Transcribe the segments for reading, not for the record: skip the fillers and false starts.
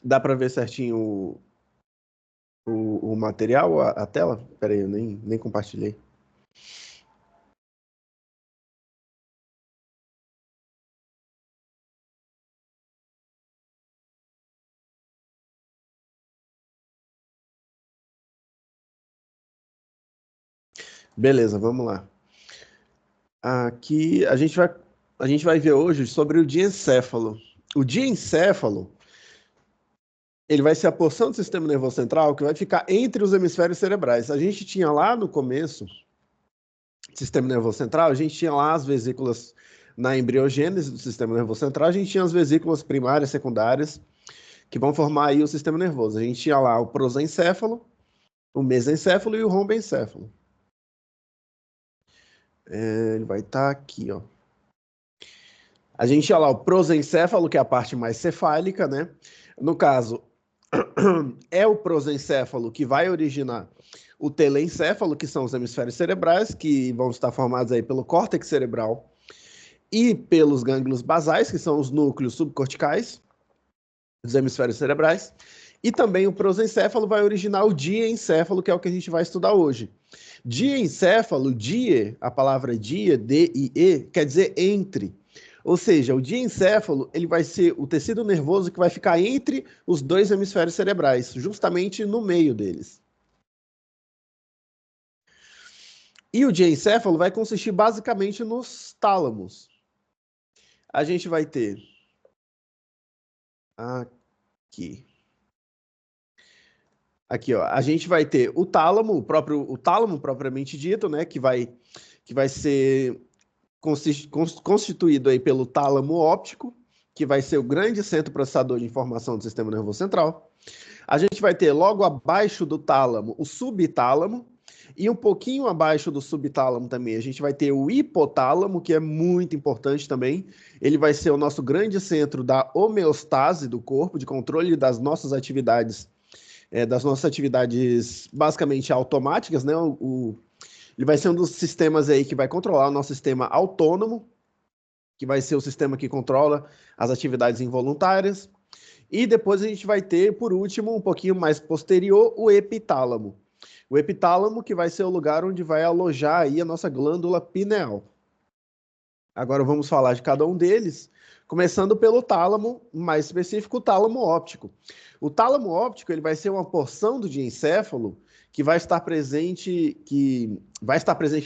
Dá para ver certinho o material, a tela? Espera aí, eu nem compartilhei. Beleza, vamos lá. Aqui a gente vai ver hoje sobre o diencéfalo. O diencéfalo, ele vai ser a porção do sistema nervoso central que vai ficar entre os hemisférios cerebrais. A gente tinha lá no começo, sistema nervoso central, a gente tinha lá as vesículas na embriogênese do sistema nervoso central, a gente tinha as vesículas primárias, secundárias, que vão formar aí o sistema nervoso. A gente tinha lá o prosencéfalo, o mesencéfalo e o rombencéfalo. Ele vai estar aqui, ó. A gente tinha lá o prosencéfalo, que é a parte mais cefálica, né? No caso, é o prosencéfalo que vai originar o telencéfalo, que são os hemisférios cerebrais, que vão estar formados aí pelo córtex cerebral e pelos gânglios basais, que são os núcleos subcorticais dos hemisférios cerebrais. E também o prosencéfalo vai originar o diencéfalo, que é o que a gente vai estudar hoje. Diencéfalo, die, a palavra dia, D-I-E, quer dizer entre. Ou seja, o diencéfalo ele vai ser o tecido nervoso que vai ficar entre os dois hemisférios cerebrais, justamente no meio deles. E o diencéfalo vai consistir basicamente nos tálamos. A gente vai ter aqui. Aqui, ó, a gente vai ter o tálamo, o tálamo propriamente dito, né, que vai ser constituído aí pelo tálamo óptico, que vai ser o grande centro processador de informação do sistema nervoso central. A gente vai ter logo abaixo do tálamo o subtálamo, e um pouquinho abaixo do subtálamo também a gente vai ter o hipotálamo, que é muito importante também. Ele vai ser o nosso grande centro da homeostase do corpo, de controle das nossas atividades basicamente automáticas, né? Ele vai ser um dos sistemas aí que vai controlar o nosso sistema autônomo, que vai ser o sistema que controla as atividades involuntárias. E depois a gente vai ter, por último, um pouquinho mais posterior, o epitálamo. O epitálamo que vai ser o lugar onde vai alojar aí a nossa glândula pineal. Agora vamos falar de cada um deles, começando pelo tálamo, mais específico, o tálamo óptico. O tálamo óptico ele vai ser uma porção do diencéfalo que vai estar presente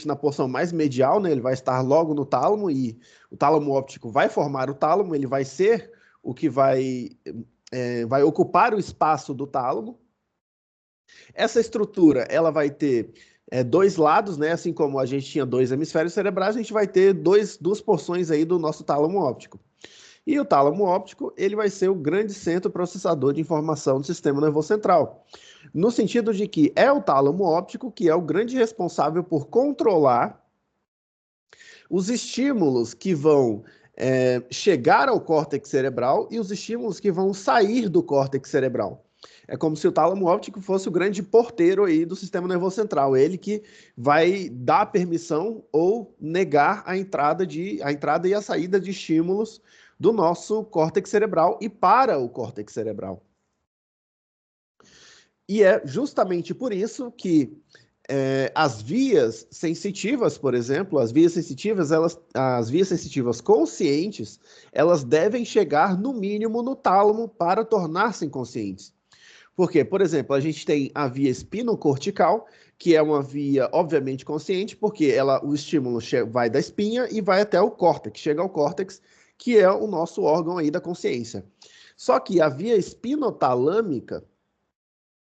na porção mais medial, né? Ele vai estar logo no tálamo e o tálamo óptico vai formar o tálamo, ele vai ser o que vai ocupar o espaço do tálamo. Essa estrutura ela vai ter dois lados, né? Assim como a gente tinha dois hemisférios cerebrais, a gente vai ter duas porções aí do nosso tálamo óptico. E o tálamo óptico, ele vai ser o grande centro processador de informação do sistema nervoso central. No sentido de que é o tálamo óptico que é o grande responsável por controlar os estímulos que vão chegar ao córtex cerebral e os estímulos que vão sair do córtex cerebral. É como se o tálamo óptico fosse o grande porteiro aí do sistema nervoso central, ele que vai dar permissão ou negar a entrada e a saída de estímulos do nosso córtex cerebral e para o córtex cerebral. E é justamente por isso que as vias sensitivas, por exemplo, as vias sensitivas conscientes, elas devem chegar no mínimo no tálamo para tornar-se inconscientes. Por quê? Por exemplo, a gente tem a via espinocortical, que é uma via, obviamente, consciente, porque o estímulo vai da espinha e vai até o córtex, chega ao córtex, que é o nosso órgão aí da consciência. Só que a via espinotalâmica,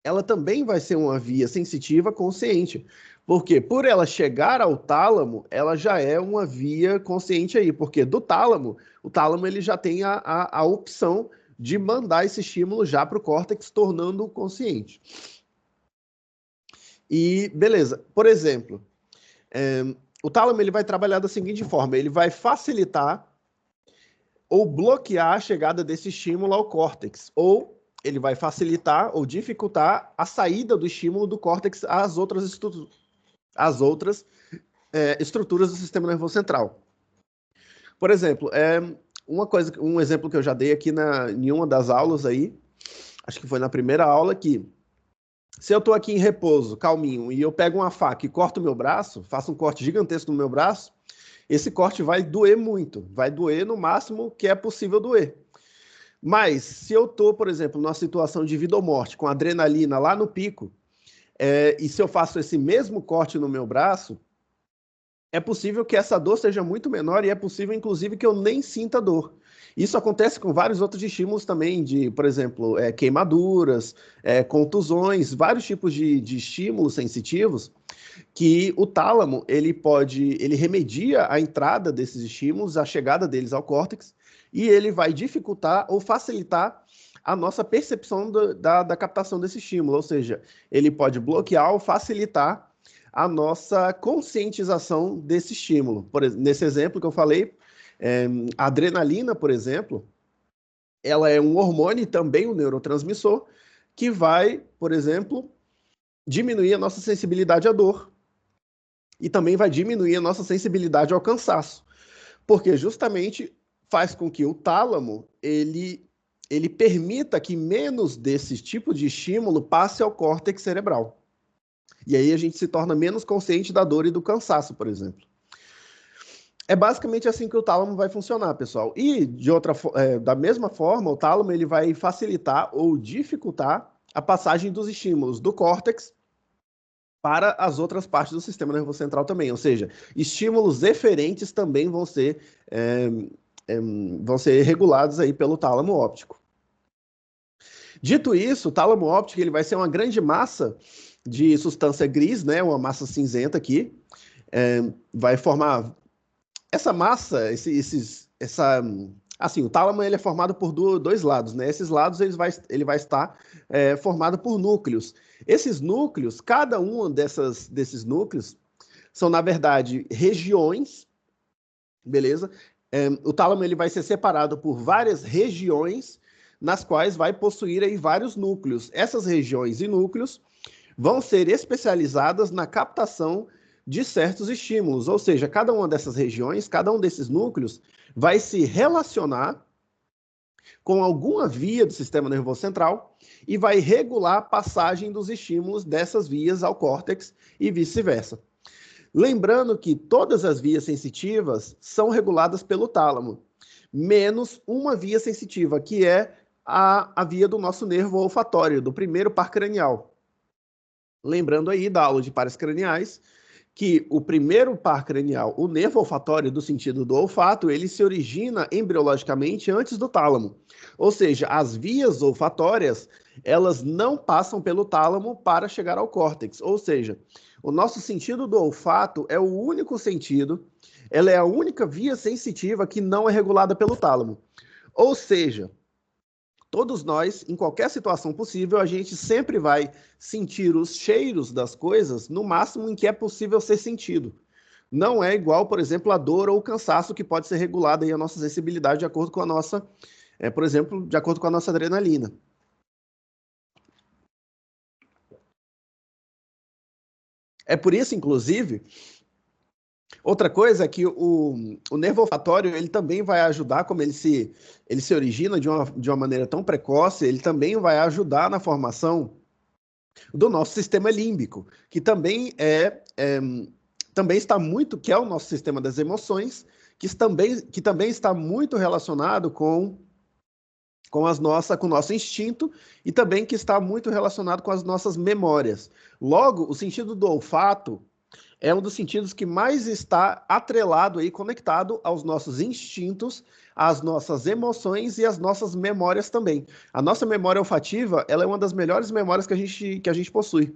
ela também vai ser uma via sensitiva consciente. Porque por ela chegar ao tálamo, ela já é uma via consciente aí, porque do tálamo, o tálamo ele já tem a opção de mandar esse estímulo já para o córtex, tornando-o consciente. E, beleza, por exemplo, o tálamo ele vai trabalhar da seguinte forma, ele vai facilitar ou bloquear a chegada desse estímulo ao córtex, ou ele vai facilitar ou dificultar a saída do estímulo do córtex às outras estruturas do sistema nervoso central. Por exemplo, um exemplo que eu já dei aqui em uma das aulas aí, acho que foi na primeira aula, que se eu estou aqui em repouso, calminho, e eu pego uma faca e corto o meu braço, faço um corte gigantesco no meu braço, esse corte vai doer muito, vai doer no máximo que é possível doer. Mas se eu estou, por exemplo, numa situação de vida ou morte, com adrenalina lá no pico, e se eu faço esse mesmo corte no meu braço, é possível que essa dor seja muito menor e é possível, inclusive, que eu nem sinta dor. Isso acontece com vários outros estímulos também, de, por exemplo, queimaduras, contusões, vários tipos de estímulos sensitivos, que o tálamo, ele remedia a entrada desses estímulos, a chegada deles ao córtex, e ele vai dificultar ou facilitar a nossa percepção da captação desse estímulo, ou seja, ele pode bloquear ou facilitar a nossa conscientização desse estímulo. Nesse exemplo que eu falei, a adrenalina, por exemplo, ela é um hormônio e também um neurotransmissor que vai, por exemplo, diminuir a nossa sensibilidade à dor e também vai diminuir a nossa sensibilidade ao cansaço, porque justamente faz com que o tálamo ele permita que menos desse tipo de estímulo passe ao córtex cerebral. E aí a gente se torna menos consciente da dor e do cansaço, por exemplo. É basicamente assim que o tálamo vai funcionar, pessoal. E da mesma forma, o tálamo ele vai facilitar ou dificultar a passagem dos estímulos do córtex para as outras partes do sistema nervoso central também. Ou seja, estímulos eferentes também vão ser regulados aí pelo tálamo óptico. Dito isso, o tálamo óptico ele vai ser uma grande massa de substância gris, né, uma massa cinzenta aqui, vai formar essa massa, assim, o tálamo ele é formado por dois lados, né? Esses lados ele vai estar formado por núcleos. Esses núcleos, cada um desses núcleos são na verdade regiões, beleza? O tálamo ele vai ser separado por várias regiões, nas quais vai possuir aí vários núcleos. Essas regiões e núcleos vão ser especializadas na captação de certos estímulos, ou seja, cada uma dessas regiões, cada um desses núcleos vai se relacionar com alguma via do sistema nervoso central e vai regular a passagem dos estímulos dessas vias ao córtex e vice-versa. Lembrando que todas as vias sensitivas são reguladas pelo tálamo, menos uma via sensitiva, que é a via do nosso nervo olfatório, do primeiro par cranial. Lembrando aí da aula de pares craniais, que o primeiro par cranial, o nervo olfatório do sentido do olfato, ele se origina embriologicamente antes do tálamo. Ou seja, as vias olfatórias, elas não passam pelo tálamo para chegar ao córtex. Ou seja, o nosso sentido do olfato é o único sentido, ela é a única via sensitiva que não é regulada pelo tálamo. Ou seja, todos nós, em qualquer situação possível, a gente sempre vai sentir os cheiros das coisas no máximo em que é possível ser sentido. Não é igual, por exemplo, a dor ou o cansaço que pode ser regulado aí a nossa sensibilidade de acordo com a nossa, por exemplo, de acordo com a nossa adrenalina. É por isso, inclusive, outra coisa é que o nervo olfatório ele também vai ajudar, como ele se origina de uma maneira tão precoce, ele também vai ajudar na formação do nosso sistema límbico, que também também está muito, que é o nosso sistema das emoções, que também está muito relacionado com o nosso instinto e também que está muito relacionado com as nossas memórias. Logo, o sentido do olfato é um dos sentidos que mais está atrelado e conectado aos nossos instintos, às nossas emoções e às nossas memórias também. A nossa memória olfativa, ela é uma das melhores memórias que a gente possui.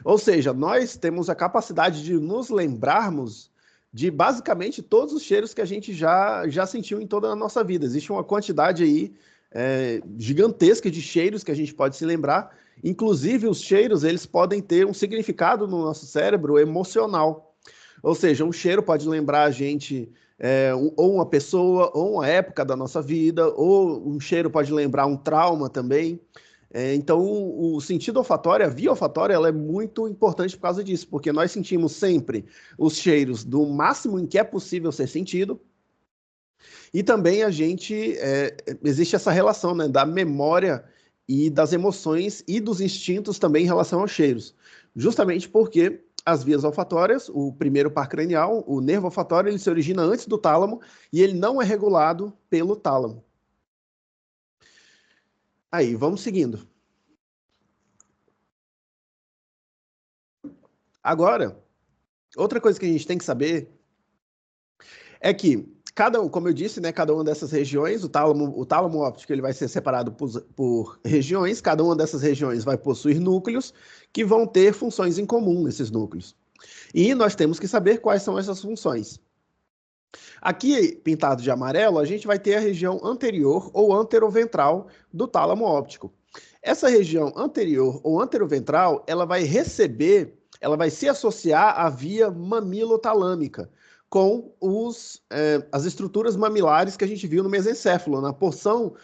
Ou seja, nós temos a capacidade de nos lembrarmos de basicamente todos os cheiros que a gente já sentiu em toda a nossa vida. Existe uma quantidade aí gigantesca de cheiros que a gente pode se lembrar. Inclusive, os cheiros, eles podem ter um significado no nosso cérebro emocional. Ou seja, um cheiro pode lembrar a gente ou uma pessoa, ou uma época da nossa vida, ou um cheiro pode lembrar um trauma também. Então, o sentido olfatório, a via olfatória, ela é muito importante por causa disso, porque nós sentimos sempre os cheiros do máximo em que é possível ser sentido, e também existe essa relação, né, da memória e das emoções e dos instintos também em relação aos cheiros. Justamente porque as vias olfatórias, o primeiro par cranial, o nervo olfatório, ele se origina antes do tálamo e ele não é regulado pelo tálamo. Aí, vamos seguindo. Agora, outra coisa que a gente tem que saber é que como eu disse, né, cada uma dessas regiões, o tálamo óptico, ele vai ser separado por regiões, cada uma dessas regiões vai possuir núcleos que vão ter funções em comum nesses núcleos. E nós temos que saber quais são essas funções. Aqui, pintado de amarelo, a gente vai ter a região anterior ou anteroventral do tálamo óptico. Essa região anterior ou anteroventral, ela vai se associar à via mamilotalâmica, com as estruturas mamilares que a gente viu no mesencéfalo, na porção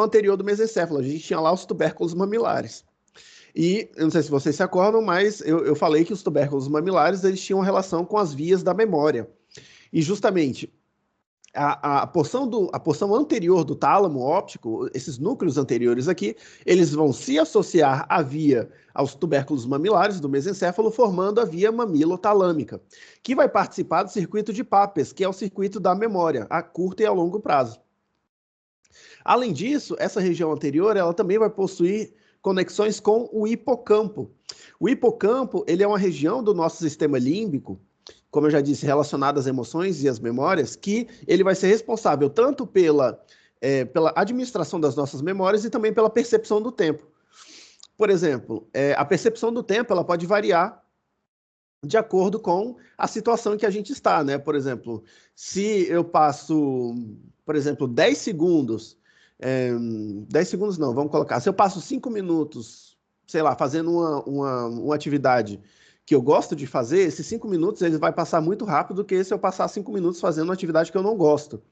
anterior do mesencéfalo. A gente tinha lá os tubérculos mamilares. E, eu não sei se vocês se acordam, mas eu falei que os tubérculos mamilares eles tinham relação com as vias da memória. E justamente a porção anterior do tálamo óptico, esses núcleos anteriores aqui, eles vão se associar aos tubérculos mamilares do mesencéfalo, formando a via mamilotalâmica, que vai participar do circuito de Papez, que é o circuito da memória, a curto e a longo prazo. Além disso, essa região anterior, ela também vai possuir conexões com o hipocampo. O hipocampo, ele é uma região do nosso sistema límbico, como eu já disse, relacionada às emoções e às memórias, que ele vai ser responsável tanto pela administração das nossas memórias e também pela percepção do tempo. Por exemplo, a percepção do tempo ela pode variar de acordo com a situação em que a gente está, né? Por exemplo, se eu passo, 10 segundos, 10 segundos não, vamos colocar, se eu passo 5 minutos, sei lá, fazendo uma atividade que eu gosto de fazer, esses 5 minutos ele vai passar muito rápido do que se eu passar 5 minutos fazendo uma atividade que eu não gosto.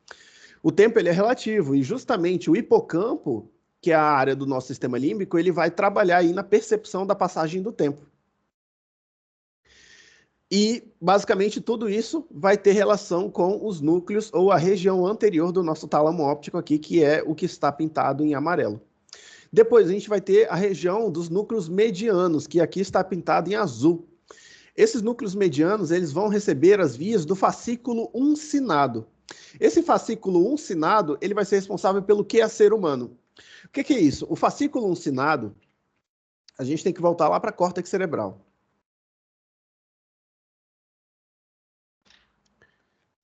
O tempo ele é relativo e justamente o hipocampo, que é a área do nosso sistema límbico, ele vai trabalhar aí na percepção da passagem do tempo. E, basicamente, tudo isso vai ter relação com os núcleos ou a região anterior do nosso tálamo óptico aqui, que é o que está pintado em amarelo. Depois a gente vai ter a região dos núcleos medianos, que aqui está pintado em azul. Esses núcleos medianos, eles vão receber as vias do fascículo uncinado. Esse fascículo uncinado, ele vai ser responsável pelo que é ser humano. O que é isso? O fascículo uncinado, a gente tem que voltar lá para a córtex cerebral.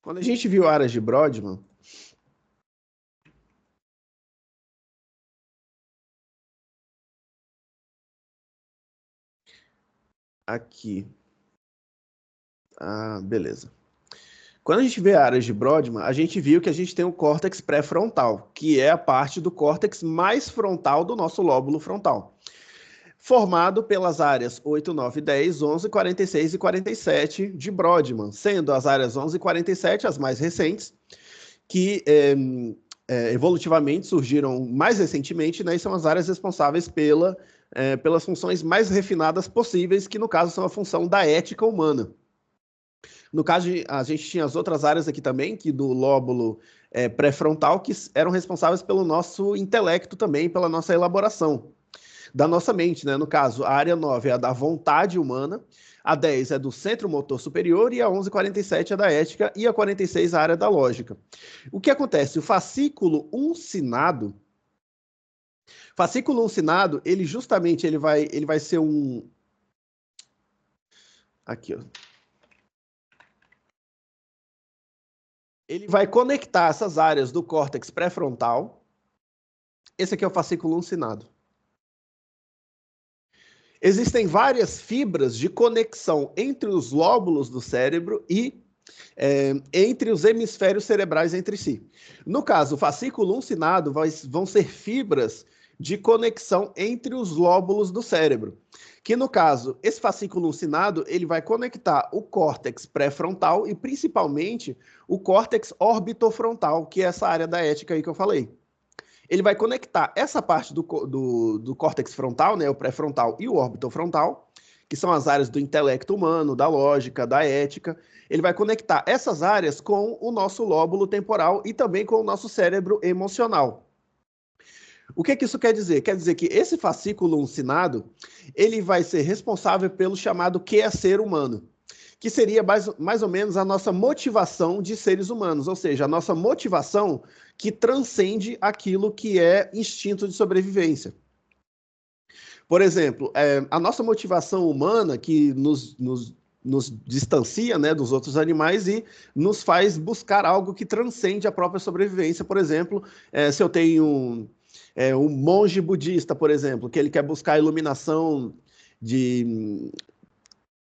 Quando a gente viu áreas de Brodmann, aqui. Ah, beleza. Quando a gente vê áreas de Brodmann, a gente viu que a gente tem o córtex pré-frontal, que é a parte do córtex mais frontal do nosso lóbulo frontal, formado pelas áreas 8, 9, 10, 11, 46 e 47 de Brodmann, sendo as áreas 11 e 47 as mais recentes, que evolutivamente surgiram mais recentemente, né, e são as áreas responsáveis pelas funções mais refinadas possíveis, que no caso são a função da ética humana. No caso, a gente tinha as outras áreas aqui também, que do lóbulo pré-frontal, que eram responsáveis pelo nosso intelecto também, pela nossa elaboração da nossa mente, né? No caso, a área 9 é a da vontade humana, a 10 é do centro motor superior e a 11:47 é da ética e a 46 a área da lógica. O que acontece? O fascículo uncinado, ele justamente ele vai ser um... Aqui, ó. Ele vai conectar essas áreas do córtex pré-frontal. Esse aqui é o fascículo uncinado. Existem várias fibras de conexão entre os lóbulos do cérebro e entre os hemisférios cerebrais entre si. No caso, o fascículo uncinado vão ser fibras de conexão entre os lóbulos do cérebro. Que, no caso, esse fascículo uncinado, ele vai conectar o córtex pré-frontal e, principalmente, o córtex orbitofrontal, que é essa área da ética aí que eu falei. Ele vai conectar essa parte do córtex frontal, né, o pré-frontal e o orbitofrontal, que são as áreas do intelecto humano, da lógica, da ética. Ele vai conectar essas áreas com o nosso lóbulo temporal e também com o nosso cérebro emocional. O que isso quer dizer? Quer dizer que esse fascículo uncinado, ele vai ser responsável pelo chamado que é ser humano, que seria mais ou menos a nossa motivação de seres humanos, ou seja, a nossa motivação que transcende aquilo que é instinto de sobrevivência. Por exemplo, a nossa motivação humana que nos distancia, né, dos outros animais e nos faz buscar algo que transcende a própria sobrevivência. Por exemplo, se eu tenho um monge budista, por exemplo, que ele quer buscar a iluminação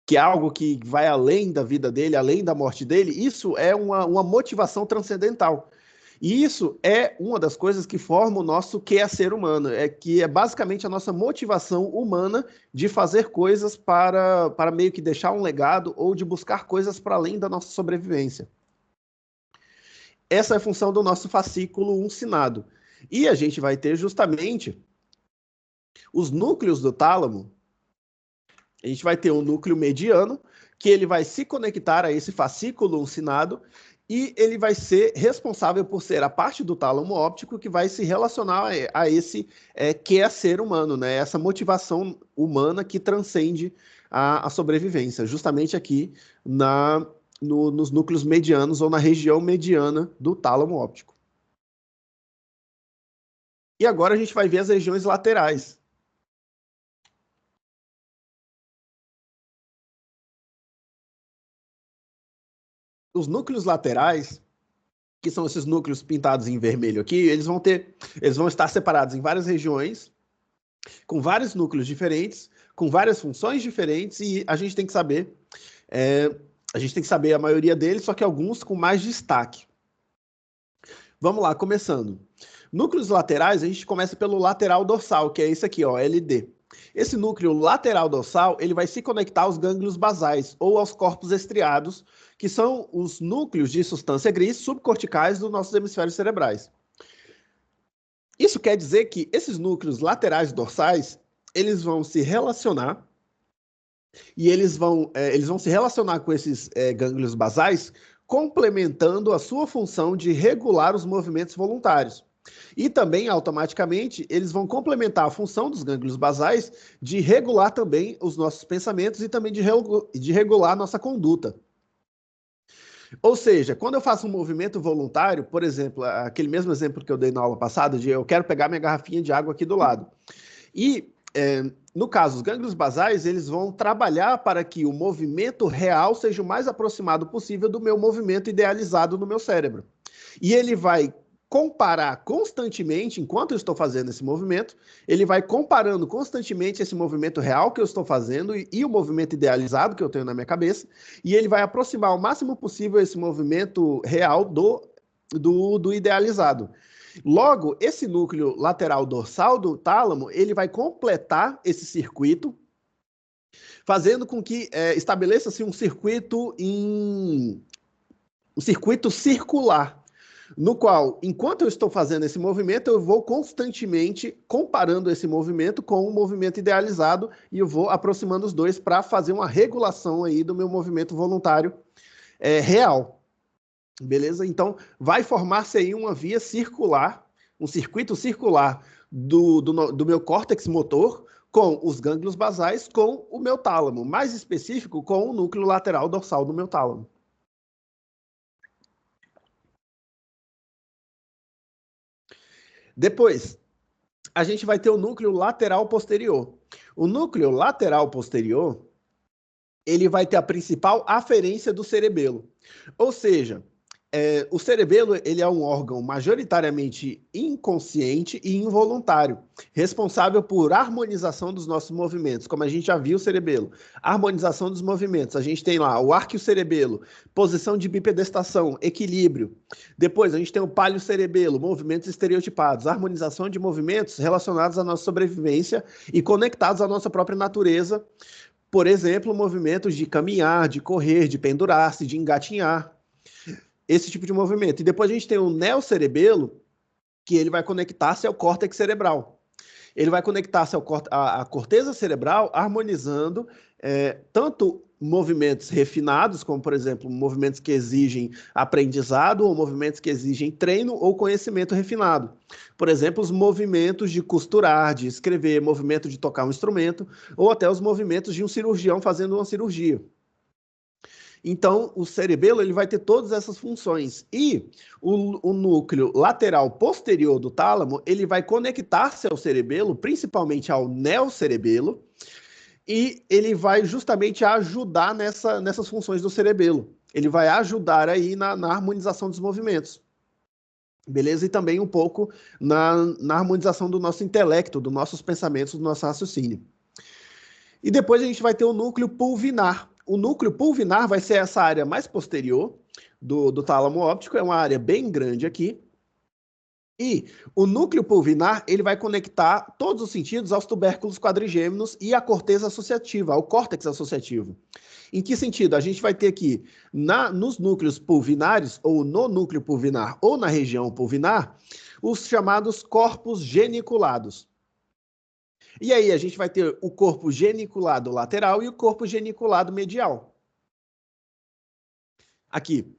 que é algo que vai além da vida dele, além da morte dele, isso é uma motivação transcendental. E isso é uma das coisas que forma o nosso que é ser humano, que é basicamente a nossa motivação humana de fazer coisas para meio que deixar um legado ou de buscar coisas para além da nossa sobrevivência. Essa é a função do nosso fascículo uncinado. E a gente vai ter justamente os núcleos do tálamo. A gente vai ter um núcleo mediano, que ele vai se conectar a esse fascículo uncinado, e ele vai ser responsável por ser a parte do tálamo óptico que vai se relacionar a esse que é ser humano, né? Essa motivação humana que transcende a sobrevivência, justamente aqui nos núcleos medianos ou na região mediana do tálamo óptico. E agora a gente vai ver as regiões laterais. Os núcleos laterais, que são esses núcleos pintados em vermelho aqui, eles vão estar separados em várias regiões, com vários núcleos diferentes, com várias funções diferentes, e a gente tem que saber a maioria deles, só que alguns com mais destaque. Vamos lá, começando. Núcleos laterais, a gente começa pelo lateral dorsal, que é esse aqui, ó, LD. Esse núcleo lateral dorsal, ele vai se conectar aos gânglios basais, ou aos corpos estriados, que são os núcleos de substância gris subcorticais dos nossos hemisférios cerebrais. Isso quer dizer que esses núcleos laterais dorsais, eles vão se relacionar, e eles vão se relacionar com esses gânglios basais, complementando a sua função de regular os movimentos voluntários. E também, automaticamente, eles vão complementar a função dos gânglios basais de regular também os nossos pensamentos e também de regular a nossa conduta. Ou seja, quando eu faço um movimento voluntário, por exemplo, aquele mesmo exemplo que eu dei na aula passada, de eu quero pegar minha garrafinha de água aqui do lado. E, no caso, os gânglios basais, eles vão trabalhar para que o movimento real seja o mais aproximado possível do meu movimento idealizado no meu cérebro. E ele vai comparar constantemente, enquanto eu estou fazendo esse movimento, ele vai comparando constantemente esse movimento real que eu estou fazendo e o movimento idealizado que eu tenho na minha cabeça, e ele vai aproximar o máximo possível esse movimento real do idealizado. Logo, esse núcleo lateral dorsal do tálamo, ele vai completar esse circuito, fazendo com que estabeleça-se um circuito circular, no qual, enquanto eu estou fazendo esse movimento, eu vou constantemente comparando esse movimento com o movimento idealizado e eu vou aproximando os dois para fazer uma regulação aí do meu movimento voluntário real. Beleza? Então, vai formar-se aí uma via circular, um circuito circular do meu córtex motor com os gânglios basais, com o meu tálamo, mais específico, com o núcleo lateral dorsal do meu tálamo. Depois, a gente vai ter o núcleo lateral posterior. O núcleo lateral posterior, ele vai ter a principal aferência do cerebelo. Ou seja, o cerebelo ele é um órgão majoritariamente inconsciente e involuntário, responsável por harmonização dos nossos movimentos, como a gente já viu o cerebelo. Harmonização dos movimentos, a gente tem lá o arquiocerebelo, posição de bipedestação, equilíbrio. Depois a gente tem o paliocerebelo, movimentos estereotipados, harmonização de movimentos relacionados à nossa sobrevivência e conectados à nossa própria natureza. Por exemplo, movimentos de caminhar, de correr, de pendurar-se, de engatinhar. Esse tipo de movimento. E depois a gente tem o neocerebelo, que ele vai conectar-se ao córtex cerebral. Ele vai conectar-se à corteza cerebral, harmonizando tanto movimentos refinados, como, por exemplo, movimentos que exigem aprendizado ou movimentos que exigem treino ou conhecimento refinado. Por exemplo, os movimentos de costurar, de escrever, movimento de tocar um instrumento, ou até os movimentos de um cirurgião fazendo uma cirurgia. Então, o cerebelo ele vai ter todas essas funções. E o núcleo lateral posterior do tálamo, ele vai conectar-se ao cerebelo, principalmente ao neocerebelo, e ele vai justamente ajudar nessas funções do cerebelo. Ele vai ajudar aí na harmonização dos movimentos. Beleza? E também um pouco na harmonização do nosso intelecto, dos nossos pensamentos, do nosso raciocínio. E depois a gente vai ter o núcleo pulvinar. O núcleo pulvinar vai ser essa área mais posterior do tálamo óptico, é uma área bem grande aqui. E o núcleo pulvinar, ele vai conectar todos os sentidos aos tubérculos quadrigêmeos e à corteza associativa, ao córtex associativo. Em que sentido? A gente vai ter aqui, nos núcleos pulvinares, ou no núcleo pulvinar, ou na região pulvinar, os chamados corpos geniculados. E aí a gente vai ter o corpo geniculado lateral e o corpo geniculado medial. Aqui.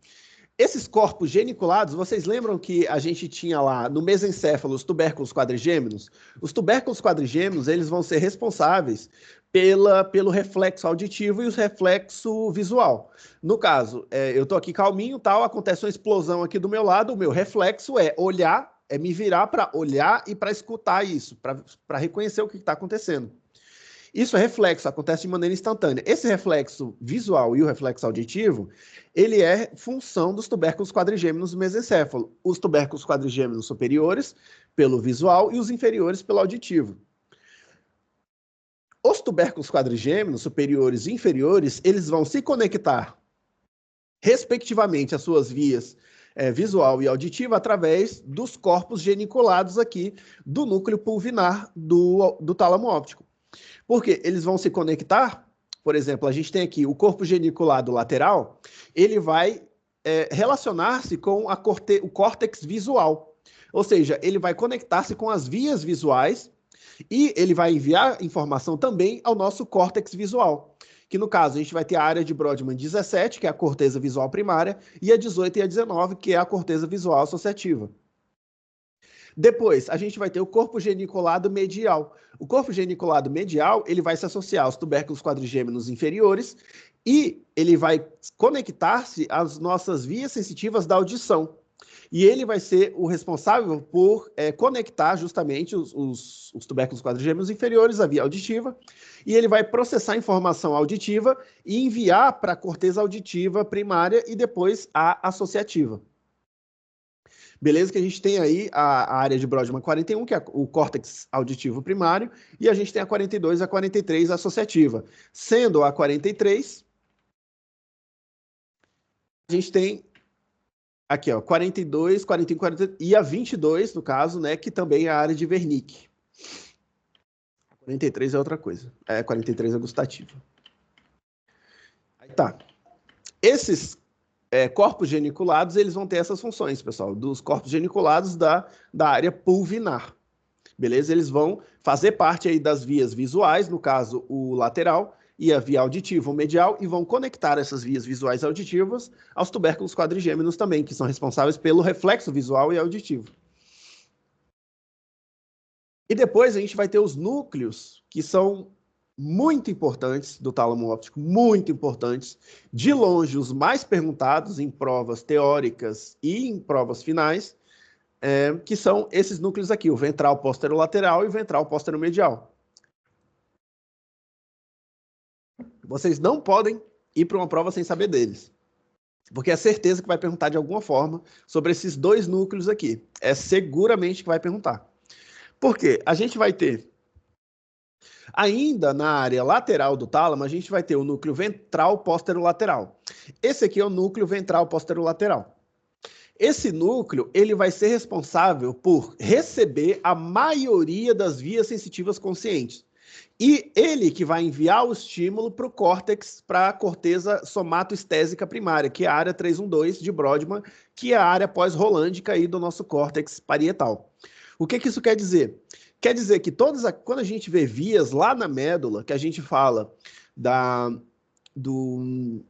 Esses corpos geniculados, vocês lembram que a gente tinha lá no mesencéfalo os tubérculos quadrigêmeos? Os tubérculos quadrigêmeos, eles vão ser responsáveis pelo reflexo auditivo e o reflexo visual. No caso, eu estou aqui calminho, tal, acontece uma explosão aqui do meu lado, o meu reflexo é olhar, é me virar para olhar e para escutar isso, para reconhecer o que está acontecendo. Isso é reflexo, acontece de maneira instantânea. Esse reflexo visual e o reflexo auditivo, ele é função dos tubérculos quadrigêmeos do mesencéfalo. Os tubérculos quadrigêmeos superiores, pelo visual, e os inferiores, pelo auditivo. Os tubérculos quadrigêmeos superiores e inferiores, eles vão se conectar, respectivamente, às suas vias visual e auditiva através dos corpos geniculados aqui do núcleo pulvinar do tálamo óptico. Porque eles vão se conectar, por exemplo, a gente tem aqui o corpo geniculado lateral, ele vai relacionar-se com o córtex visual. Ou seja, ele vai conectar-se com as vias visuais e ele vai enviar informação também ao nosso córtex visual. Que no caso, a gente vai ter a área de Brodmann 17, que é a corteza visual primária, e a 18 e a 19, que é a corteza visual associativa. Depois, a gente vai ter o corpo geniculado medial. O corpo geniculado medial, ele vai se associar aos tubérculos quadrigêmeos inferiores e ele vai conectar-se às nossas vias sensitivas da audição. E ele vai ser o responsável por conectar justamente os tubérculos quadrigêmeos inferiores à via auditiva, e ele vai processar a informação auditiva e enviar para a corteza auditiva primária e depois a associativa. Beleza? Que a gente tem aí a área de Brodmann 41, que é o córtex auditivo primário, e a gente tem a 42 e a 43 associativa. Sendo a 43, a gente tem aqui, ó, 42, 41, 42, e a 22, no caso, né, que também é a área de Wernicke. 43 é outra coisa. 43 é gustativa. Aí tá. Esses corpos geniculados, eles vão ter essas funções, pessoal, dos corpos geniculados da área pulvinar. Beleza? Eles vão fazer parte aí das vias visuais, no caso, o lateral, e a via auditiva, o medial, e vão conectar essas vias visuais auditivas aos tubérculos quadrigêmeos também, que são responsáveis pelo reflexo visual e auditivo. E depois a gente vai ter os núcleos, que são muito importantes do tálamo óptico, muito importantes, de longe os mais perguntados em provas teóricas e em provas finais, que são esses núcleos aqui, o ventral posterolateral e o ventral posteromedial. Vocês não podem ir para uma prova sem saber deles, porque é certeza que vai perguntar de alguma forma sobre esses dois núcleos aqui. É seguramente que vai perguntar. Por quê? A gente vai ter, ainda na área lateral do tálamo, a gente vai ter o núcleo ventral posterolateral. Esse aqui é o núcleo ventral posterolateral. Esse núcleo, ele vai ser responsável por receber a maioria das vias sensitivas conscientes. E ele que vai enviar o estímulo para o córtex, para a corteza somatoestésica primária, que é a área 312 de Brodmann, que é a área pós-rolândica aí do nosso córtex parietal. O que isso quer dizer? Quer dizer que quando a gente vê vias lá na médula, que a gente fala da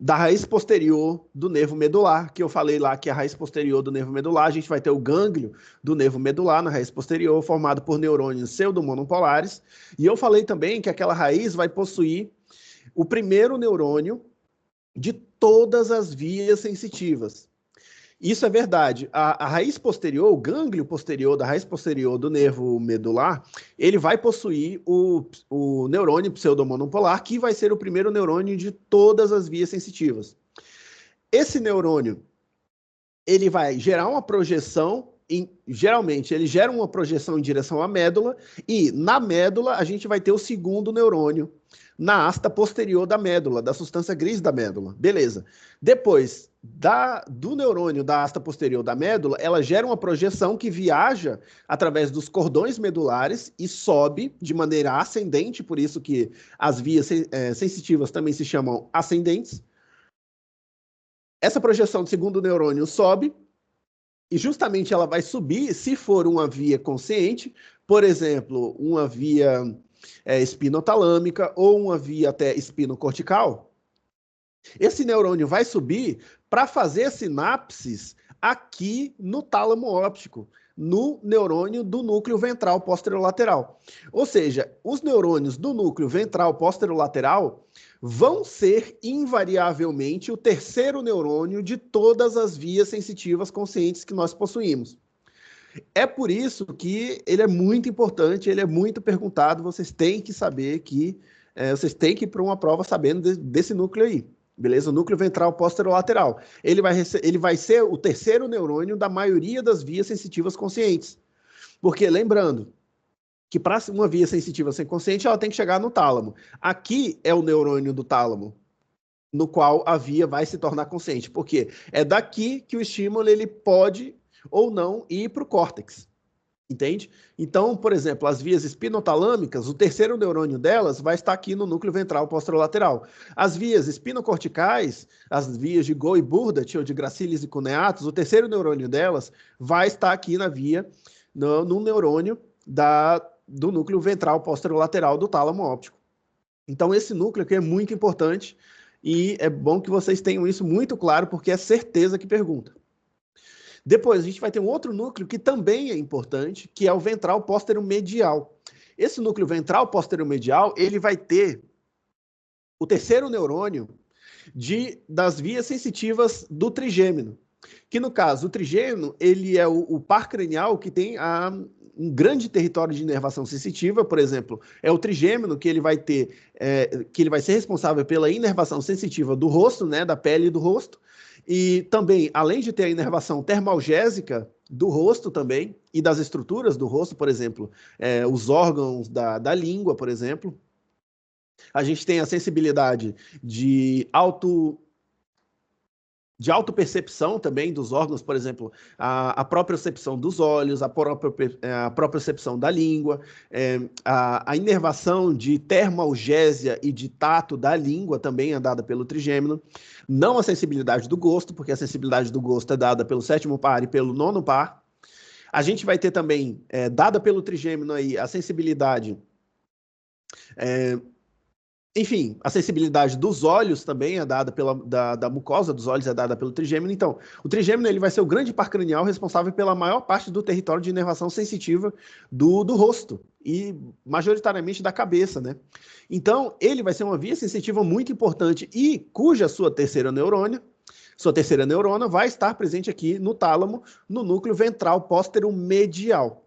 raiz posterior do nervo medular, que eu falei lá que a raiz posterior do nervo medular, a gente vai ter o gânglio do nervo medular na raiz posterior, formado por neurônios pseudomonopolares, e eu falei também que aquela raiz vai possuir o primeiro neurônio de todas as vias sensitivas. Isso é verdade. A raiz posterior, o gânglio posterior da raiz posterior do nervo medular, ele vai possuir o neurônio pseudomonopolar, que vai ser o primeiro neurônio de todas as vias sensitivas. Esse neurônio, ele vai gerar uma projeção, geralmente ele gera uma projeção em direção à médula, e na médula a gente vai ter o segundo neurônio, na asta posterior da médula, da substância gris da médula. Beleza. Depois do neurônio da asta posterior da médula, ela gera uma projeção que viaja através dos cordões medulares e sobe de maneira ascendente, por isso que as vias sensitivas também se chamam ascendentes. Essa projeção do segundo neurônio sobe, e justamente ela vai subir se for uma via consciente, por exemplo, uma via espinotalâmica ou uma via até espinocortical. Esse neurônio vai subir para fazer sinapses aqui no tálamo óptico, no neurônio do núcleo ventral posterolateral. Ou seja, os neurônios do núcleo ventral posterolateral vão ser invariavelmente o terceiro neurônio de todas as vias sensitivas conscientes que nós possuímos. É por isso que ele é muito importante, ele é muito perguntado, vocês têm que saber que, vocês têm que ir para uma prova sabendo desse núcleo aí, beleza? O núcleo ventral posterolateral. Ele vai ser o terceiro neurônio da maioria das vias sensitivas conscientes. Porque, lembrando, que para uma via sensitiva ser consciente, ela tem que chegar no tálamo. Aqui é o neurônio do tálamo, no qual a via vai se tornar consciente. Porque é daqui que o estímulo ele pode ou não ir para o córtex. Entende? Então, por exemplo, as vias espinotalâmicas, o terceiro neurônio delas vai estar aqui no núcleo ventral posterolateral. As vias espinocorticais, as vias de Gould e Burdett, ou de Gracilis e Cuneatus, o terceiro neurônio delas vai estar aqui na via, no neurônio do núcleo ventral posterolateral do tálamo óptico. Então, esse núcleo aqui é muito importante e é bom que vocês tenham isso muito claro, porque é certeza que pergunta. Depois, a gente vai ter um outro núcleo que também é importante, que é o ventral póstero-medial. Esse núcleo ventral póstero-medial, ele vai ter o terceiro neurônio das vias sensitivas do trigêmino. Que, no caso, o trigêmino, ele é o par cranial que tem um grande território de inervação sensitiva, por exemplo, é o trigêmino que ele vai ter, que ele vai ser responsável pela inervação sensitiva do rosto, né, da pele do rosto, e também, além de ter a inervação termalgésica do rosto também, e das estruturas do rosto, por exemplo, os órgãos da língua, por exemplo, a gente tem a sensibilidade de autopercepção também dos órgãos, por exemplo, a propriocepção dos olhos, a propriocepção da língua, a inervação de termalgésia e de tato da língua também é dada pelo trigêmino. Não a sensibilidade do gosto, porque a sensibilidade do gosto é dada pelo sétimo par e pelo nono par. A gente vai ter também, dada pelo trigêmino aí, a sensibilidade... Enfim, a sensibilidade dos olhos também é dada da mucosa dos olhos, é dada pelo trigêmino. Então, o trigêmino ele vai ser o grande par cranial responsável pela maior parte do território de inervação sensitiva do rosto e majoritariamente da cabeça, né? Então, ele vai ser uma via sensitiva muito importante e cuja sua terceira neurona vai estar presente aqui no tálamo, no núcleo ventral póstero-medial.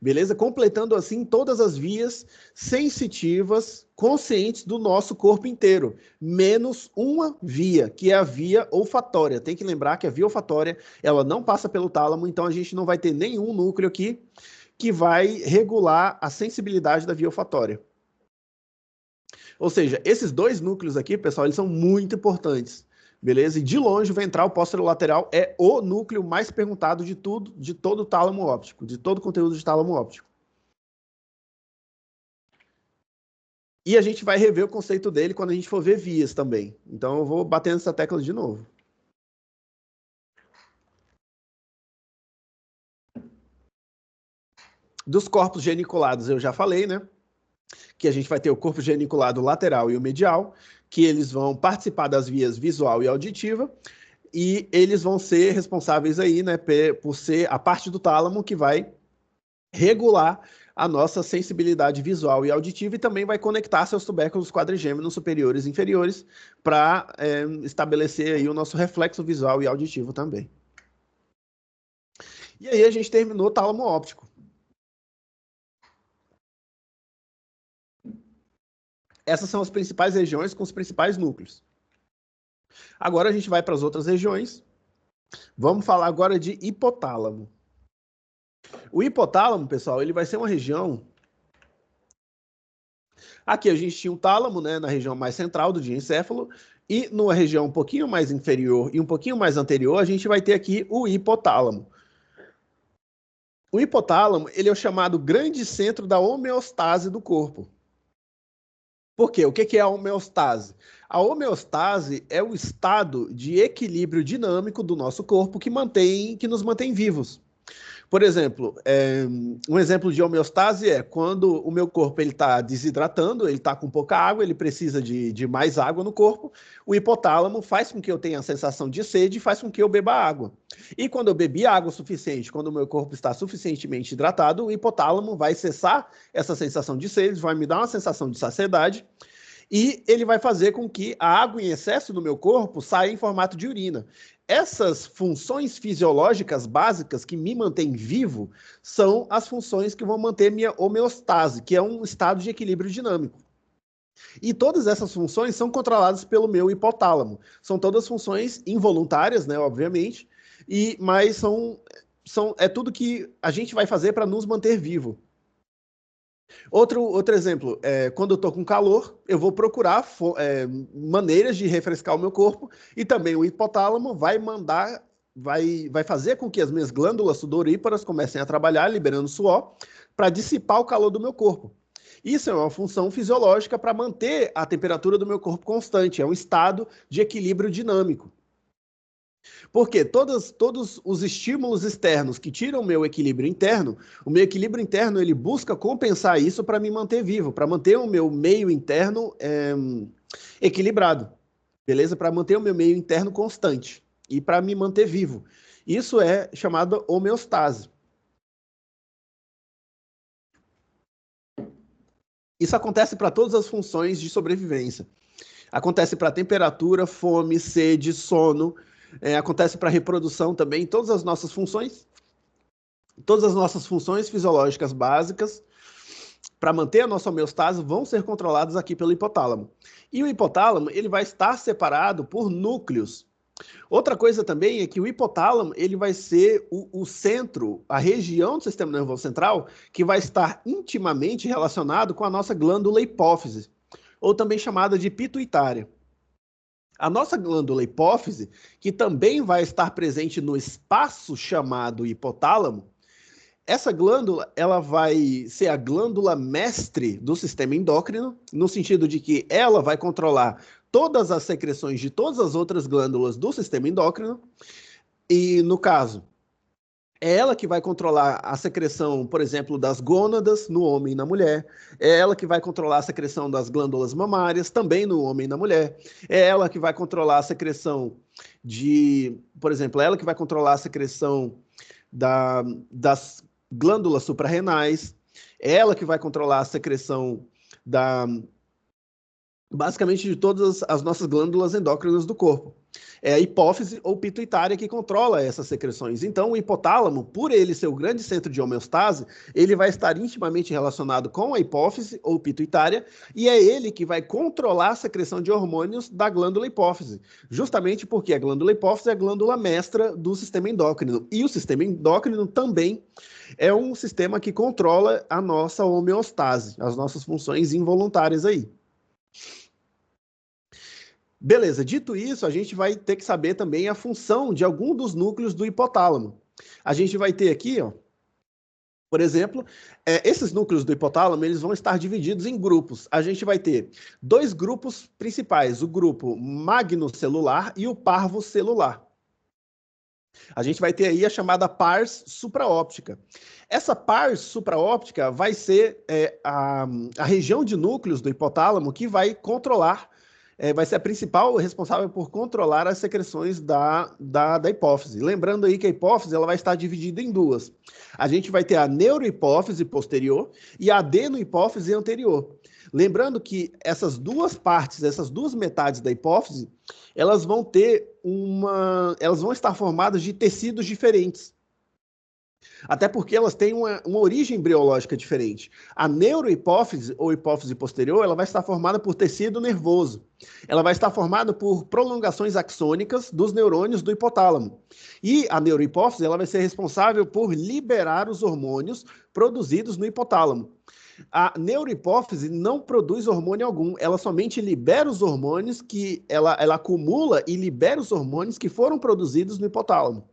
Beleza? Completando assim todas as vias sensitivas conscientes do nosso corpo inteiro, menos uma via, que é a via olfatória. Tem que lembrar que a via olfatória, ela não passa pelo tálamo, então a gente não vai ter nenhum núcleo aqui que vai regular a sensibilidade da via olfatória. Ou seja, esses dois núcleos aqui, pessoal, eles são muito importantes. Beleza? E de longe, o ventral posterolateral é o núcleo mais perguntado de tudo, de todo o tálamo óptico, de todo o conteúdo de tálamo óptico. E a gente vai rever o conceito dele quando a gente for ver vias também. Então, eu vou bater nessa tecla de novo. Dos corpos geniculados eu já falei, né? Que a gente vai ter o corpo geniculado lateral e o medial, que eles vão participar das vias visual e auditiva, e eles vão ser responsáveis aí, né, por ser a parte do tálamo que vai regular a nossa sensibilidade visual e auditiva e também vai conectar seus tubérculos quadrigêmeos superiores e inferiores para estabelecer aí o nosso reflexo visual e auditivo também. E aí a gente terminou o tálamo óptico. Essas são as principais regiões com os principais núcleos. Agora a gente vai para as outras regiões. Vamos falar agora de hipotálamo. O hipotálamo, pessoal, ele vai ser uma região... Aqui a gente tinha o tálamo, né, na região mais central do diencéfalo, e numa região um pouquinho mais inferior e um pouquinho mais anterior, a gente vai ter aqui o hipotálamo. O hipotálamo, ele é o chamado grande centro da homeostase do corpo. Por quê? O que é a homeostase? A homeostase é o estado de equilíbrio dinâmico do nosso corpo que nos mantém vivos. Por exemplo, um exemplo de homeostase é quando o meu corpo está desidratando, ele está com pouca água, ele precisa de mais água no corpo, o hipotálamo faz com que eu tenha a sensação de sede e faz com que eu beba água. E quando eu bebi água suficiente, quando o meu corpo está suficientemente hidratado, o hipotálamo vai cessar essa sensação de sede, vai me dar uma sensação de saciedade, e ele vai fazer com que a água em excesso do meu corpo saia em formato de urina. Essas funções fisiológicas básicas que me mantêm vivo são as funções que vão manter minha homeostase, que é um estado de equilíbrio dinâmico. E todas essas funções são controladas pelo meu hipotálamo. São todas funções involuntárias, né, obviamente, mas é tudo que a gente vai fazer para nos manter vivo. Outro exemplo, quando eu estou com calor, eu vou procurar maneiras de refrescar o meu corpo e também o hipotálamo vai fazer com que as minhas glândulas sudoríparas comecem a trabalhar, liberando suor, para dissipar o calor do meu corpo. Isso é uma função fisiológica para manter a temperatura do meu corpo constante, é um estado de equilíbrio dinâmico. Porque todos os estímulos externos que tiram o meu equilíbrio interno ele busca compensar isso para me manter vivo, para manter o meu meio interno equilibrado, beleza? Para manter o meu meio interno constante e para me manter vivo. Isso é chamado homeostase. Isso acontece para todas as funções de sobrevivência. Acontece para temperatura, fome, sede, sono. Acontece para reprodução também, todas as nossas funções fisiológicas básicas para manter a nossa homeostase vão ser controladas aqui pelo hipotálamo. E o hipotálamo ele vai estar separado por núcleos. Outra coisa também é que o hipotálamo ele vai ser o centro, a região do sistema nervoso central que vai estar intimamente relacionado com a nossa glândula hipófise, ou também chamada de pituitária. A nossa glândula hipófise, que também vai estar presente no espaço chamado hipotálamo, essa glândula ela vai ser a glândula mestre do sistema endócrino, no sentido de que ela vai controlar todas as secreções de todas as outras glândulas do sistema endócrino. E, no caso, é ela que vai controlar a secreção, por exemplo, das gônadas no homem e na mulher. É ela que vai controlar a secreção das glândulas mamárias, também no homem e na mulher. É ela que vai controlar a secreção por exemplo, é ela que vai controlar a secreção das glândulas suprarrenais. É ela que vai controlar a secreção basicamente de todas as nossas glândulas endócrinas do corpo. É a hipófise ou pituitária que controla essas secreções. Então, o hipotálamo, por ele ser o grande centro de homeostase, ele vai estar intimamente relacionado com a hipófise ou pituitária, e é ele que vai controlar a secreção de hormônios da glândula hipófise, justamente porque a glândula hipófise é a glândula mestra do sistema endócrino. E o sistema endócrino também é um sistema que controla a nossa homeostase, as nossas funções involuntárias aí. Beleza, dito isso, a gente vai ter que saber também a função de algum dos núcleos do hipotálamo. A gente vai ter aqui, ó, por exemplo, esses núcleos do hipotálamo eles vão estar divididos em grupos. A gente vai ter dois grupos principais, o grupo magnocelular e o parvocelular. A gente vai ter aí a chamada pars supraóptica. Essa pars supraóptica vai ser a região de núcleos do hipotálamo que vai controlar, vai ser a principal responsável por controlar as secreções da hipófise. Lembrando aí que a hipófise ela vai estar dividida em duas. A gente vai ter a neurohipófise posterior e a adenohipófise anterior. Lembrando que essas duas partes, essas duas metades da hipófise, elas vão estar formadas de tecidos diferentes. Até porque elas têm uma origem embriológica diferente. A neurohipófise, ou hipófise posterior, ela vai estar formada por tecido nervoso. Ela vai estar formada por prolongações axônicas dos neurônios do hipotálamo. E a neurohipófise ela vai ser responsável por liberar os hormônios produzidos no hipotálamo. A neurohipófise não produz hormônio algum, ela somente libera os hormônios que ela acumula e libera os hormônios que foram produzidos no hipotálamo.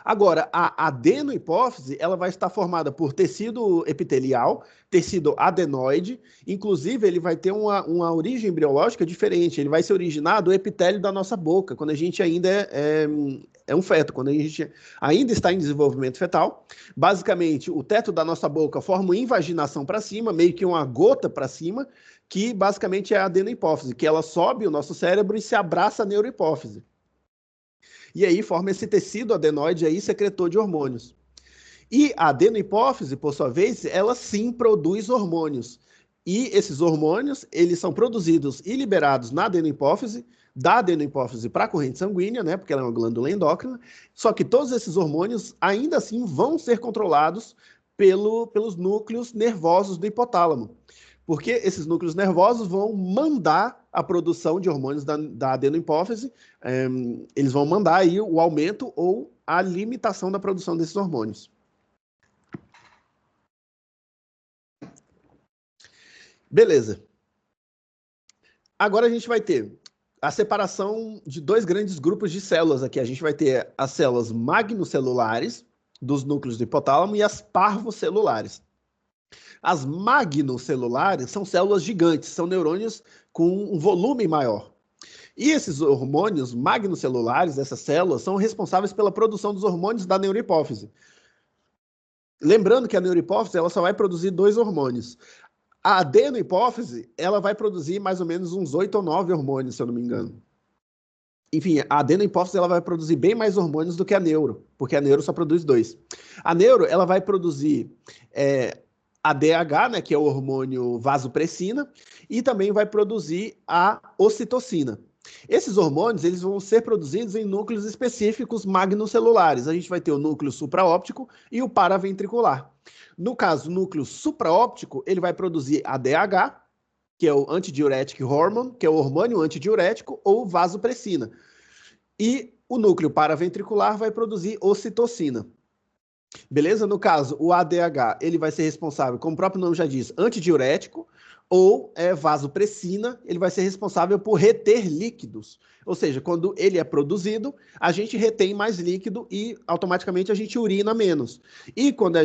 Agora, a adenohipófise, ela vai estar formada por tecido epitelial, tecido adenoide, inclusive ele vai ter uma origem embriológica diferente, ele vai se originar do epitélio da nossa boca, quando a gente ainda é um feto, quando a gente ainda está em desenvolvimento fetal. Basicamente, o teto da nossa boca forma uma invaginação para cima, meio que uma gota para cima, que basicamente é a adenohipófise, que ela sobe o nosso cérebro e se abraça a neurohipófise. E aí forma esse tecido adenoide aí secretor de hormônios. E a adenohipófise, por sua vez, ela sim produz hormônios. E esses hormônios, eles são produzidos e liberados na adenohipófise, da adenohipófise para a corrente sanguínea, né, porque ela é uma glândula endócrina, só que todos esses hormônios ainda assim vão ser controlados pelos núcleos nervosos do hipotálamo. Porque esses núcleos nervosos vão mandar a produção de hormônios da adenohipófise, eles vão mandar aí o aumento ou a limitação da produção desses hormônios. Beleza. Agora a gente vai ter a separação de dois grandes grupos de células aqui. A gente vai ter as células magnocelulares dos núcleos do hipotálamo e as parvocelulares. As magnocelulares são células gigantes, são neurônios com um volume maior. E esses hormônios magnocelulares, essas células, são responsáveis pela produção dos hormônios da neurohipófise. Lembrando que a neurohipófise ela só vai produzir dois hormônios. A adenohipófise ela vai produzir mais ou menos uns 8 ou 9 hormônios, se eu não me engano. Enfim, a adenohipófise ela vai produzir bem mais hormônios do que a neuro, porque a neuro só produz 2. A neuro ela vai produzir ADH, né, que é o hormônio vasopressina, e também vai produzir a ocitocina. Esses hormônios eles vão ser produzidos em núcleos específicos magnocelulares. A gente vai ter o núcleo supraóptico e o paraventricular. No caso, o núcleo supraóptico, ele vai produzir ADH, que é o antidiuretic hormone, que é o hormônio antidiurético, ou vasopressina. E o núcleo paraventricular vai produzir ocitocina. Beleza? No caso, o ADH, ele vai ser responsável, como o próprio nome já diz, antidiurético, ou vasopressina, ele vai ser responsável por reter líquidos. Ou seja, quando ele é produzido, a gente retém mais líquido e automaticamente a gente urina menos. E quando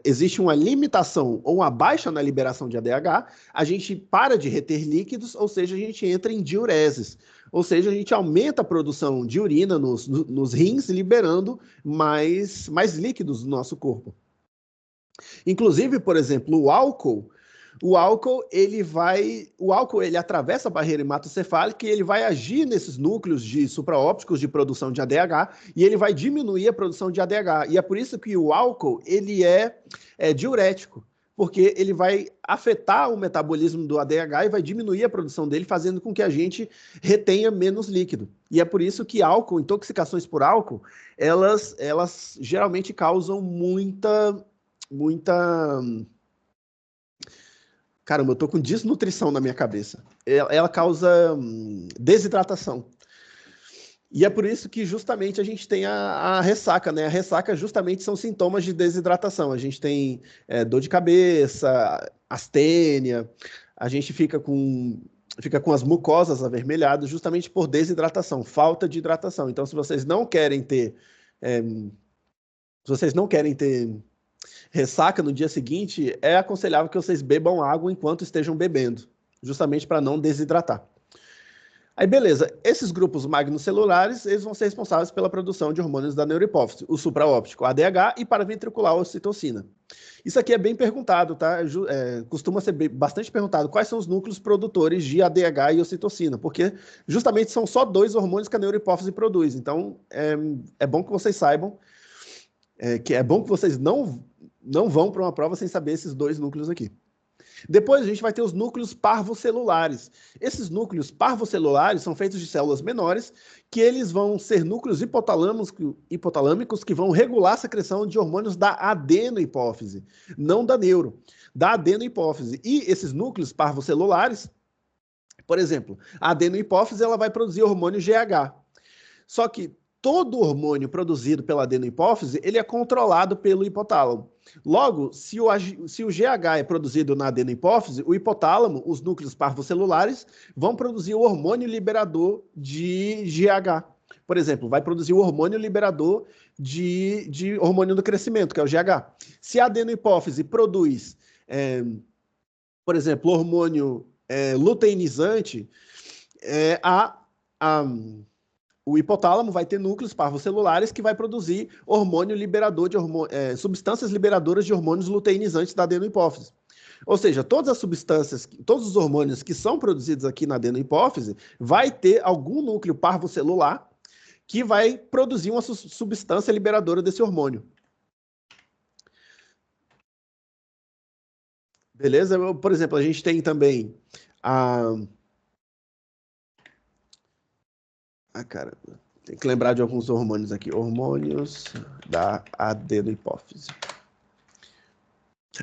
existe uma limitação ou uma baixa na liberação de ADH, a gente para de reter líquidos, ou seja, a gente entra em diureses. Ou seja, a gente aumenta a produção de urina nos rins, liberando mais líquidos do nosso corpo. Inclusive, por exemplo, o álcool ele atravessa a barreira hematocefálica e ele vai agir nesses núcleos supraópticos de produção de ADH e ele vai diminuir a produção de ADH. E é por isso que o álcool ele é diurético, porque ele vai afetar o metabolismo do ADH e vai diminuir a produção dele, fazendo com que a gente retenha menos líquido. E é por isso que intoxicações por álcool, elas geralmente causam muita... Caramba, eu tô com desnutrição na minha cabeça. Ela causa desidratação. E é por isso que justamente a gente tem a ressaca, né? A ressaca justamente são sintomas de desidratação. A gente tem dor de cabeça, astênia, a gente fica com as mucosas avermelhadas justamente por desidratação, falta de hidratação. Então, se vocês não querem ter ressaca no dia seguinte, é aconselhável que vocês bebam água enquanto estejam bebendo, justamente para não desidratar. Aí, beleza, esses grupos magnocelulares, eles vão ser responsáveis pela produção de hormônios da neurohipófise, o supraóptico, ADH, e paraventricular, a ocitocina. Isso aqui é bem perguntado, tá? Costuma ser bastante perguntado quais são os núcleos produtores de ADH e ocitocina, porque justamente são só 2 hormônios que a neurohipófise produz. Então, é bom que vocês saibam, que é bom que vocês não vão para uma prova sem saber esses 2 núcleos aqui. Depois a gente vai ter os núcleos parvocelulares. Esses núcleos parvocelulares são feitos de células menores, que eles vão ser núcleos hipotalâmicos que vão regular a secreção de hormônios da adenohipófise, não da neuro, da adenohipófise. E esses núcleos parvocelulares, por exemplo, a adenohipófise ela vai produzir hormônio GH. Só que todo hormônio produzido pela adenohipófise, ele é controlado pelo hipotálamo. Logo, se o GH é produzido na adenohipófise, o hipotálamo, os núcleos parvocelulares, vão produzir o hormônio liberador de GH. Por exemplo, vai produzir o hormônio liberador de hormônio do crescimento, que é o GH. Se a adenohipófise produz, por exemplo, hormônio luteinizante, o hipotálamo vai ter núcleos parvocelulares que vai produzir hormônio liberador de substâncias liberadoras de hormônios luteinizantes da adenohipófise. Ou seja, todas as substâncias, todos os hormônios que são produzidos aqui na adenohipófise vai ter algum núcleo parvocelular que vai produzir uma substância liberadora desse hormônio. Beleza? Por exemplo, a gente tem também cara, tem que lembrar de alguns hormônios aqui. Hormônios da adenohipófise.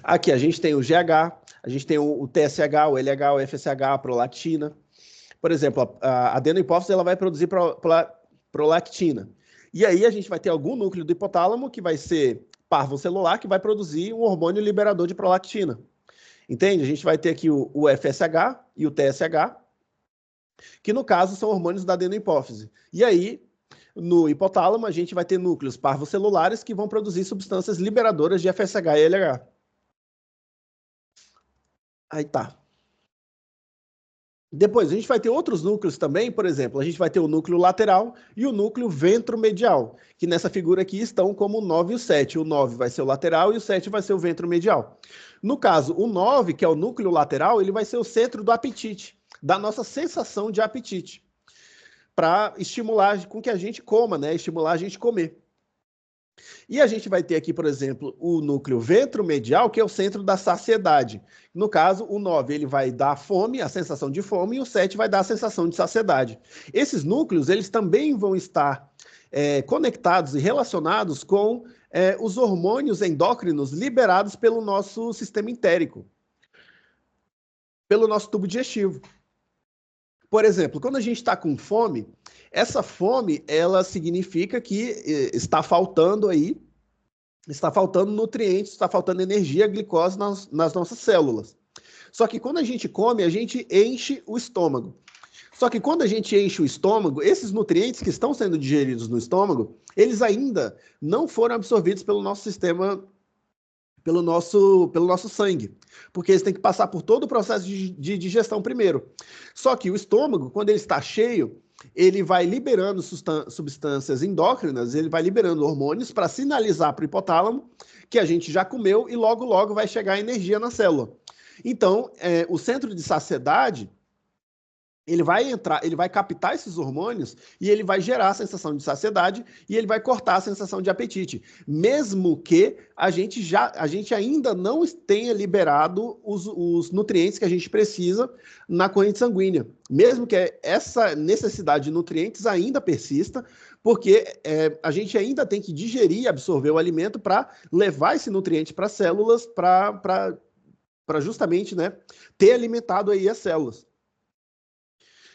Aqui a gente tem o GH, a gente tem o TSH, o LH, o FSH, a prolactina. Por exemplo, a adenohipófise ela vai produzir prolactina. E aí a gente vai ter algum núcleo do hipotálamo que vai ser parvocelular, que vai produzir um hormônio liberador de prolactina. Entende? A gente vai ter aqui o FSH e o TSH, que no caso são hormônios da adenohipófise. E aí, no hipotálamo, a gente vai ter núcleos parvocelulares que vão produzir substâncias liberadoras de FSH e LH. Aí tá. Depois, a gente vai ter outros núcleos também, por exemplo, a gente vai ter o núcleo lateral e o núcleo ventromedial, que nessa figura aqui estão como o 9 e o 7. O 9 vai ser o lateral e o 7 vai ser o ventromedial. No caso, o 9, que é o núcleo lateral, ele vai ser o centro do apetite, da nossa sensação de apetite, para estimular com que a gente coma, né? Estimular a gente comer. E a gente vai ter aqui, por exemplo, o núcleo ventromedial, que é o centro da saciedade. No caso, o 9 ele vai dar fome, a sensação de fome, e o 7 vai dar a sensação de saciedade. Esses núcleos eles também vão estar conectados e relacionados com os hormônios endócrinos liberados pelo nosso sistema entérico, pelo nosso tubo digestivo. Por exemplo, quando a gente está com fome, essa fome, ela significa que está faltando nutrientes, está faltando energia, glicose nas nossas células. Só que quando a gente come, a gente enche o estômago. Só que quando a gente enche o estômago, esses nutrientes que estão sendo digeridos no estômago, eles ainda não foram absorvidos pelo nosso sistema, pelo nosso sangue, porque eles têm que passar por todo o processo de digestão primeiro. Só que o estômago, quando ele está cheio, ele vai liberando substâncias endócrinas, ele vai liberando hormônios para sinalizar para o hipotálamo que a gente já comeu e logo, logo vai chegar a energia na célula. Então, o centro de saciedade, ele vai captar esses hormônios e ele vai gerar a sensação de saciedade e ele vai cortar a sensação de apetite, mesmo que a gente ainda não tenha liberado os nutrientes que a gente precisa na corrente sanguínea, mesmo que essa necessidade de nutrientes ainda persista, porque a gente ainda tem que digerir e absorver o alimento para levar esse nutriente para as células, para justamente, né, ter alimentado aí as células.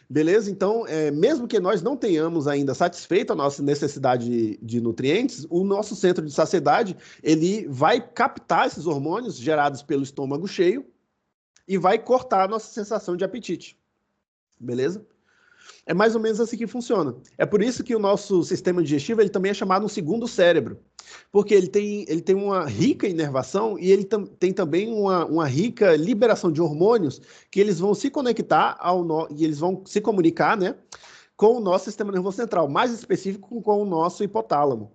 Beleza? Então, mesmo que nós não tenhamos ainda satisfeito a nossa necessidade de nutrientes, o nosso centro de saciedade, ele vai captar esses hormônios gerados pelo estômago cheio e vai cortar a nossa sensação de apetite. Beleza? É mais ou menos assim que funciona. É por isso que o nosso sistema digestivo ele também é chamado um segundo cérebro. Porque ele tem uma rica inervação e ele tem também uma rica liberação de hormônios que eles vão se conectar e eles vão se comunicar, né, com o nosso sistema nervoso central, mais específico com o nosso hipotálamo.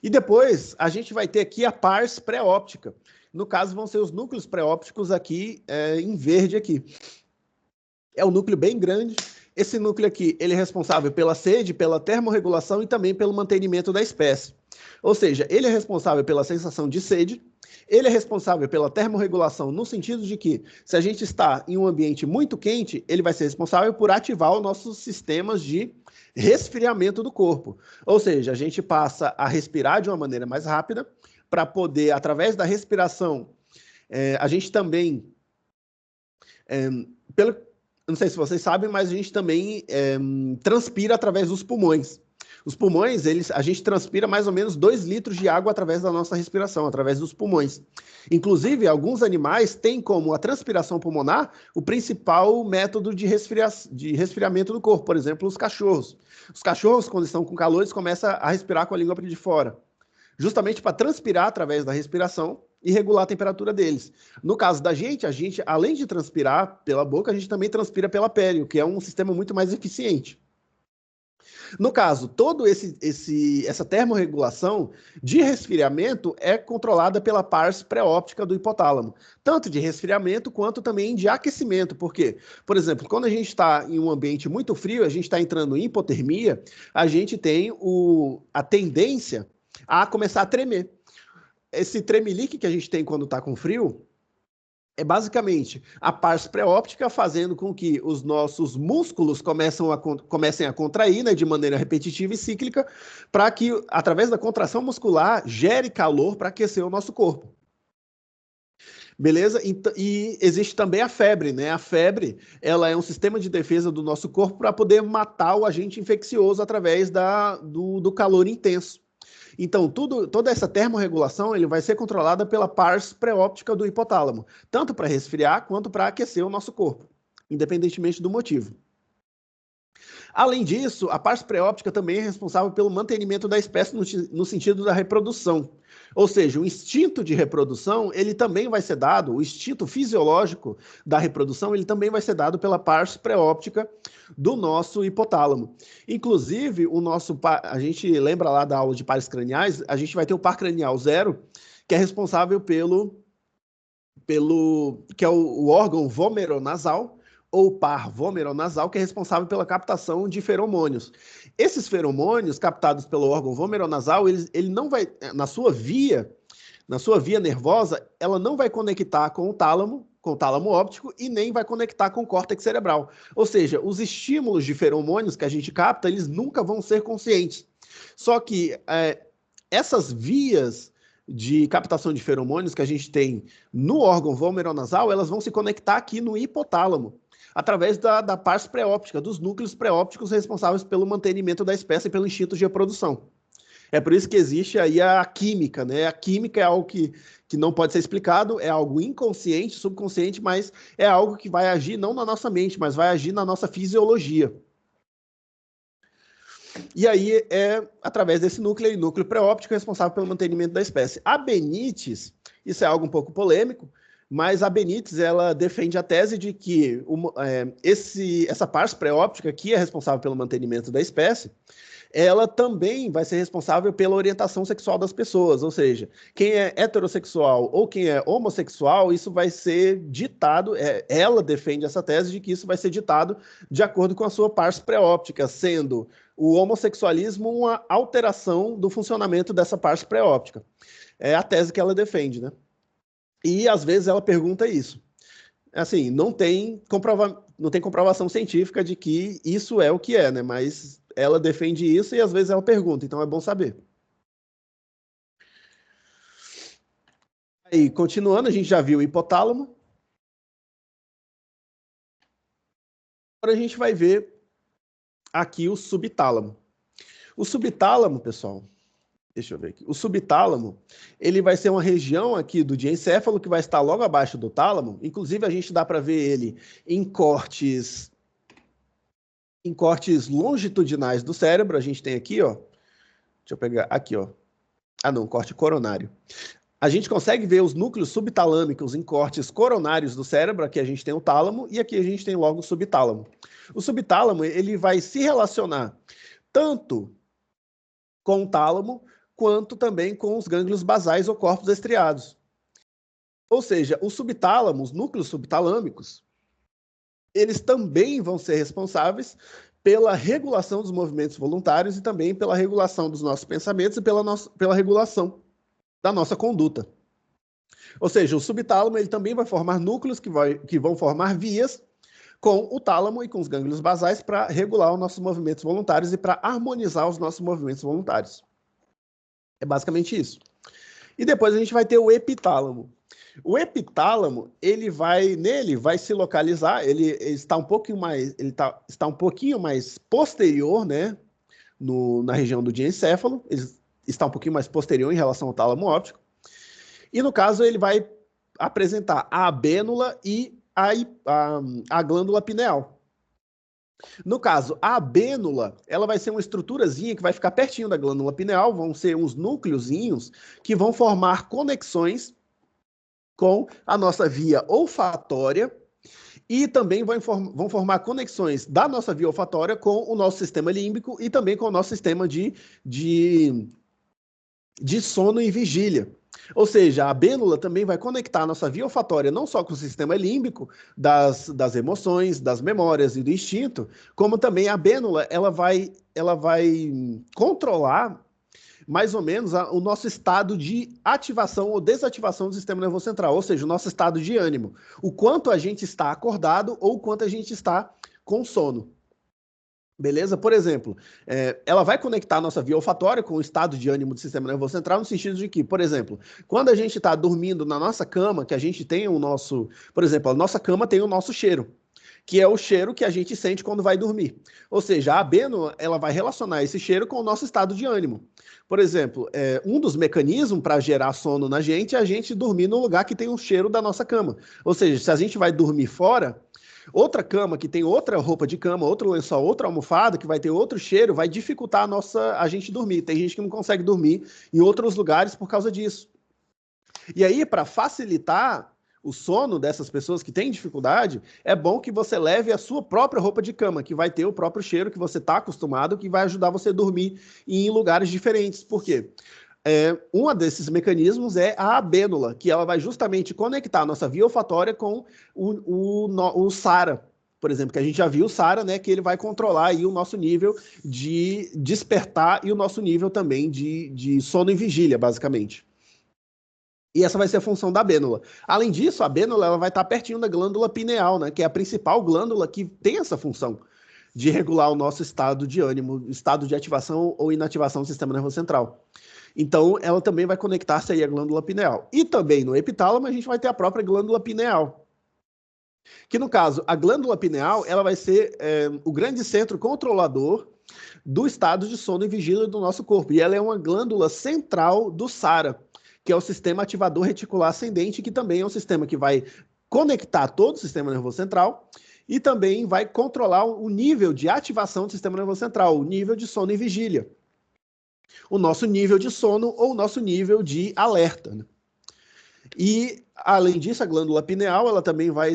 E depois a gente vai ter aqui a pars pré-óptica. No caso, vão ser os núcleos pré-ópticos aqui em verde aqui. É um núcleo bem grande. Esse núcleo aqui, ele é responsável pela sede, pela termorregulação e também pelo mantenimento da espécie. Ou seja, ele é responsável pela sensação de sede, ele é responsável pela termorregulação no sentido de que, se a gente está em um ambiente muito quente, ele vai ser responsável por ativar os nossos sistemas de resfriamento do corpo. Ou seja, a gente passa a respirar de uma maneira mais rápida para poder, através da respiração, a gente também, não sei se vocês sabem, mas a gente também transpira através dos pulmões. Os pulmões, a gente transpira mais ou menos 2 litros de água através da nossa respiração, através dos pulmões. Inclusive, alguns animais têm como a transpiração pulmonar o principal método de resfriamento do corpo. Por exemplo, os cachorros. Os cachorros, quando estão com calor, eles começam a respirar com a língua para de fora, justamente para transpirar através da respiração e regular a temperatura deles. No caso da gente, além de transpirar pela boca, a gente também transpira pela pele, o que é um sistema muito mais eficiente. No caso, toda essa termorregulação de resfriamento é controlada pela pars pré-óptica do hipotálamo, tanto de resfriamento quanto também de aquecimento. Por quê? Por exemplo, quando a gente está em um ambiente muito frio, a gente está entrando em hipotermia, a gente tem a tendência a começar a tremer. Esse tremelique que a gente tem quando está com frio é basicamente a pars pré-óptica fazendo com que os nossos músculos comecem a contrair, né, de maneira repetitiva e cíclica, para que, através da contração muscular, gere calor para aquecer o nosso corpo. Beleza? E existe também a febre, né? A febre, ela é um sistema de defesa do nosso corpo para poder matar o agente infeccioso através do calor intenso. Então, toda essa termorregulação ele vai ser controlada pela pars pré-óptica do hipotálamo, tanto para resfriar quanto para aquecer o nosso corpo, independentemente do motivo. Além disso, a pars pré-óptica também é responsável pelo mantenimento da espécie no sentido da reprodução. Ou seja, o instinto de reprodução, ele também vai ser dado, o instinto fisiológico da reprodução, ele também vai ser dado pela pars pré-óptica do nosso hipotálamo. Inclusive, a gente lembra lá da aula de pares craniais, a gente vai ter o par cranial 0, que é responsável que é o órgão vomeronasal, ou par vomeronasal, que é responsável pela captação de feromônios. Esses feromônios captados pelo órgão vomeronasal, ele não vai, na sua via nervosa, ela não vai conectar com o tálamo óptico e nem vai conectar com o córtex cerebral. Ou seja, os estímulos de feromônios que a gente capta, eles nunca vão ser conscientes. Só que essas vias de captação de feromônios que a gente tem no órgão vomeronasal, elas vão se conectar aqui no hipotálamo, através da pars pré-óptica, dos núcleos pré-ópticos responsáveis pelo mantenimento da espécie e pelo instinto de reprodução. É por isso que existe aí a química, né? A química é algo que não pode ser explicado, é algo inconsciente, subconsciente, mas é algo que vai agir não na nossa mente, mas vai agir na nossa fisiologia. E aí é através desse núcleo pré-óptico responsável pelo mantenimento da espécie. A Benítez, isso é algo um pouco polêmico, mas a Benítez, ela defende a tese de que essa pars pré-óptica, que é responsável pelo mantenimento da espécie, ela também vai ser responsável pela orientação sexual das pessoas, ou seja, quem é heterossexual ou quem é homossexual, isso vai ser ditado, ela defende essa tese de que isso vai ser ditado de acordo com a sua pars pré-óptica, sendo o homossexualismo uma alteração do funcionamento dessa pars pré-óptica. É a tese que ela defende, né? E, às vezes, ela pergunta isso. Assim, não tem comprovação científica de que isso é o que é, né? Mas ela defende isso e, às vezes, ela pergunta. Então, é bom saber. Aí, continuando, a gente já viu o hipotálamo. Agora a gente vai ver aqui o subtálamo. O subtálamo, pessoal, deixa eu ver aqui. O subtálamo, ele vai ser uma região aqui do diencéfalo que vai estar logo abaixo do tálamo. Inclusive, a gente dá para ver ele em cortes em cortes longitudinais do cérebro, a gente tem aqui, ó, deixa eu pegar aqui, ó. Ah, não, corte coronário. A gente consegue ver os núcleos subtalâmicos em cortes coronários do cérebro. Aqui a gente tem o tálamo e aqui a gente tem logo o subtálamo. O subtálamo, ele vai se relacionar tanto com o tálamo quanto também com os gânglios basais ou corpos estriados. Ou seja, os subtálamos, núcleos subtalâmicos, eles também vão ser responsáveis pela regulação dos movimentos voluntários e também pela regulação dos nossos pensamentos e pela regulação da nossa conduta. Ou seja, o subtálamo ele também vai formar núcleos que vão formar vias com o tálamo e com os gânglios basais para regular os nossos movimentos voluntários e para harmonizar os nossos movimentos voluntários. É basicamente isso. E depois a gente vai ter o epitálamo. O epitálamo, nele vai se localizar, ele está um pouquinho mais, está um pouquinho mais posterior, né, na região do diencéfalo, ele está um pouquinho mais posterior em relação ao tálamo óptico. E no caso ele vai apresentar a abênula e a glândula pineal. No caso, a abênula, ela vai ser uma estruturazinha que vai ficar pertinho da glândula pineal, vão ser uns núcleozinhos que vão formar conexões com a nossa via olfatória e também vão formar conexões da nossa via olfatória com o nosso sistema límbico e também com o nosso sistema de sono e vigília. Ou seja, a abênula também vai conectar a nossa via olfatória não só com o sistema límbico, das emoções, das memórias e do instinto, como também a abênula ela vai controlar mais ou menos o nosso estado de ativação ou desativação do sistema nervoso central, ou seja, o nosso estado de ânimo. O quanto a gente está acordado ou o quanto a gente está com sono. Beleza? Por exemplo, ela vai conectar a nossa via olfatória com o estado de ânimo do sistema nervoso central, no sentido de que, por exemplo, quando a gente está dormindo na nossa cama, que a gente tem o nosso... Por exemplo, a nossa cama tem o nosso cheiro, que é o cheiro que a gente sente quando vai dormir. Ou seja, a abênula, ela vai relacionar esse cheiro com o nosso estado de ânimo. Por exemplo, um dos mecanismos para gerar sono na gente é a gente dormir no lugar que tem o cheiro da nossa cama. Ou seja, se a gente vai dormir fora, outra cama que tem outra roupa de cama, outro lençol, outra almofada, que vai ter outro cheiro, vai dificultar a gente dormir. Tem gente que não consegue dormir em outros lugares por causa disso. E aí, para facilitar o sono dessas pessoas que têm dificuldade, é bom que você leve a sua própria roupa de cama, que vai ter o próprio cheiro que você está acostumado, que vai ajudar você a dormir em lugares diferentes. Por quê? Um desses mecanismos é a abênula, que ela vai justamente conectar a nossa via olfatória com o SARA, por exemplo, que a gente já viu o SARA, né, que ele vai controlar aí o nosso nível de despertar e o nosso nível também de sono e vigília, basicamente. E essa vai ser a função da abênula. Além disso, a abênula ela vai estar pertinho da glândula pineal, né, que é a principal glândula que tem essa função de regular o nosso estado de ânimo, estado de ativação ou inativação do sistema nervoso central. Então, ela também vai conectar-se aí à glândula pineal. E também no epitálamo a gente vai ter a própria glândula pineal. Que no caso, a glândula pineal ela vai ser o grande centro controlador do estado de sono e vigília do nosso corpo. E ela é uma glândula central do SARA, que é o sistema ativador reticular ascendente, que também é um sistema que vai conectar todo o sistema nervoso central e também vai controlar o nível de ativação do sistema nervoso central, o nível de sono e vigília, o nosso nível de sono ou o nosso nível de alerta, né? E, além disso, a glândula pineal, ela também vai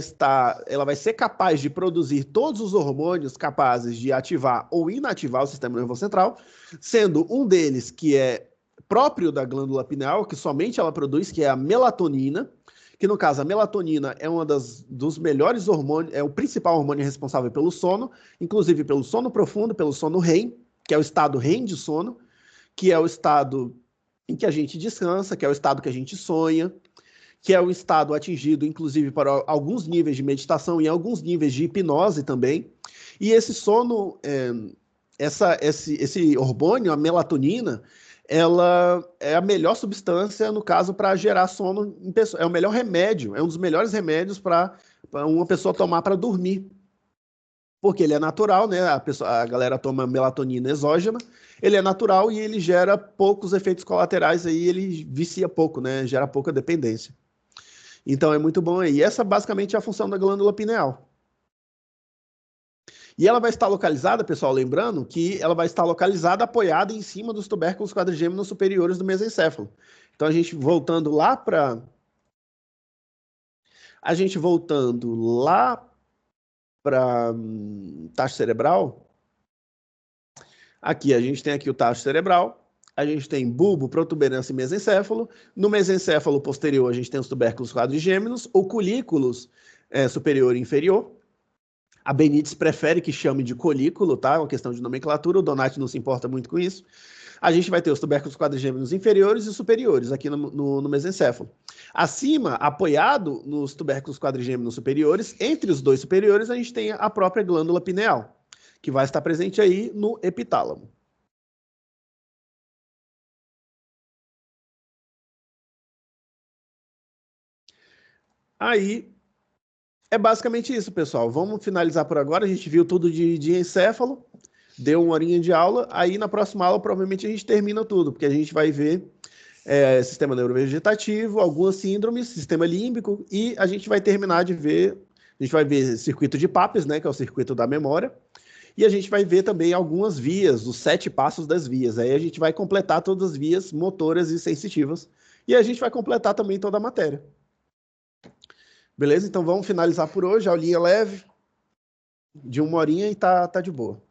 ser capaz de produzir todos os hormônios capazes de ativar ou inativar o sistema nervoso central, sendo um deles que é próprio da glândula pineal, que somente ela produz, que é a melatonina, que no caso a melatonina é uma dos melhores hormônios, é o principal hormônio responsável pelo sono, inclusive pelo sono profundo, pelo sono REM, que é o estado REM de sono, que é o estado em que a gente descansa, que é o estado que a gente sonha, que é o estado atingido, inclusive, para alguns níveis de meditação e alguns níveis de hipnose também. E esse sono, esse hormônio, a melatonina, ela é a melhor substância, no caso, para gerar sono em pessoa. É o melhor remédio, é um dos melhores remédios para uma pessoa tomar para dormir. Porque ele é natural, né? A galera toma melatonina exógena, ele é natural e ele gera poucos efeitos colaterais aí, ele vicia pouco, né? Gera pouca dependência. Então é muito bom aí. Essa basicamente é a função da glândula pineal. E ela vai estar localizada, pessoal, lembrando que ela vai estar localizada apoiada em cima dos tubérculos quadrigêmenos superiores do mesencéfalo. Então, a gente voltando lá para taxa cerebral, aqui a gente tem aqui o tacho cerebral, a gente tem bulbo, protuberância e mesencéfalo. No mesencéfalo posterior, a gente tem os tubérculos quadrigêmenos, oculículos superior e inferior. A Benites prefere que chame de colículo, tá? É uma questão de nomenclatura, o Donati não se importa muito com isso. A gente vai ter os tubérculos quadrigêmenos inferiores e superiores aqui no mesencéfalo. Acima, apoiado nos tubérculos quadrigêmenos superiores, entre os dois superiores, a gente tem a própria glândula pineal, que vai estar presente aí no epitálamo. Aí, é basicamente isso, pessoal. Vamos finalizar por agora. A gente viu tudo de encéfalo, deu uma horinha de aula. Aí, na próxima aula, provavelmente a gente termina tudo, porque a gente vai ver sistema neurovegetativo, algumas síndromes, sistema límbico, e a gente vai terminar de ver, a gente vai ver circuito de Papez, né, que é o circuito da memória, e a gente vai ver também algumas vias, os 7 passos das vias. Aí a gente vai completar todas as vias motoras e sensitivas, e a gente vai completar também toda a matéria. Beleza? Então vamos finalizar por hoje, aulinha leve, de uma horinha e tá de boa.